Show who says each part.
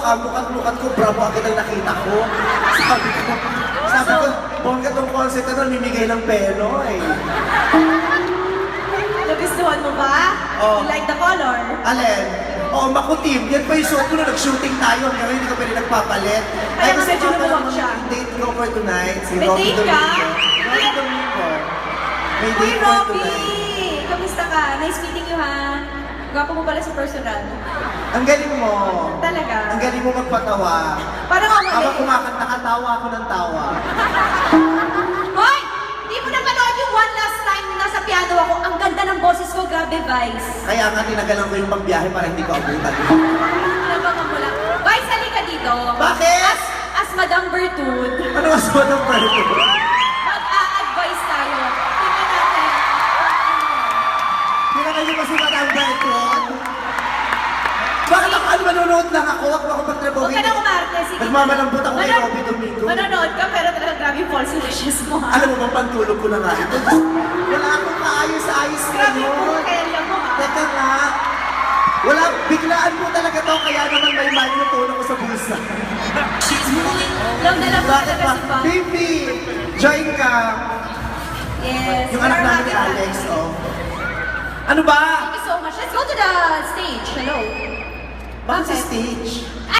Speaker 1: ka, mukat-mukat ko, bravo agad ang nakita ko. Sabi ko, bongga tong concert na mimigay ng pelo eh.
Speaker 2: Nagustuhan mo ba?
Speaker 1: Oh.
Speaker 2: You like the color?
Speaker 1: Alin? Oo, makutim. Yan pa yung suot ko na nag-shooting tayo. Hanggang hindi ko pwede nagpapalit.
Speaker 2: Kaya
Speaker 1: gusto
Speaker 2: medyo
Speaker 1: ko pala
Speaker 2: lumuwag siya.
Speaker 1: may date ko for tonight. Si
Speaker 2: May
Speaker 1: Robby
Speaker 2: date ka?
Speaker 1: Domingo. Robby Domingo. May
Speaker 2: Uy,
Speaker 1: date for
Speaker 2: Robby!
Speaker 1: tonight.
Speaker 2: Kamusta ka? Nice meeting you, ha? Gwapo mo pala sa personal.
Speaker 1: Ang galing mo.
Speaker 2: Talaga?
Speaker 1: Ang galing mo magpatawa.
Speaker 2: Parang ako
Speaker 1: Habang kumakanta ka, tawa ako ng tawa.
Speaker 2: Hoy! Hindi mo napanood yung one last time na nasa piano ako. Ang ganda ng boses ko, grabe, Vice.
Speaker 1: Kaya nga tinagalan ko yung pagbiyahe para hindi ka abutan.
Speaker 2: Nabangan mo lang. Vice, halika dito.
Speaker 1: Bakit?
Speaker 2: As Madam Bertud,
Speaker 1: Ano mas mo ng pwede?
Speaker 2: mag-a-advise tayo. Tingnan natin.
Speaker 1: Pinakayo kasi Madam Bertron. Bakit ako ano manonood lang ako? Huwag mo ako
Speaker 2: Huwag
Speaker 1: pagtrabahin.
Speaker 2: ka na umarte. Sige.
Speaker 1: Nagmamalambot ako kay Robby Domingo.
Speaker 2: Manonood ka, pero talagang grabe yung false lashes mo, ha?
Speaker 1: Alam mo bang pantulog ko na nga ito? Wala akong kaayos-ayos
Speaker 2: Grabe yung
Speaker 1: ngayon.
Speaker 2: pagkakalya mo, ha?
Speaker 1: Teka nga. Wala, biglaan po talaga to, kaya naman may money na tulong ko sa bulsa.
Speaker 2: Love na love
Speaker 1: Bakit
Speaker 2: talaga
Speaker 1: ba?
Speaker 2: si Bob.
Speaker 1: Baby, join ka.
Speaker 2: Yes.
Speaker 1: Yung anak
Speaker 2: we're
Speaker 1: namin ni
Speaker 2: happy
Speaker 1: Alex,
Speaker 2: to-
Speaker 1: oh. Ano ba?
Speaker 2: Thank you so much. Let's go to the stage. Hello.
Speaker 1: Bakit sa stage?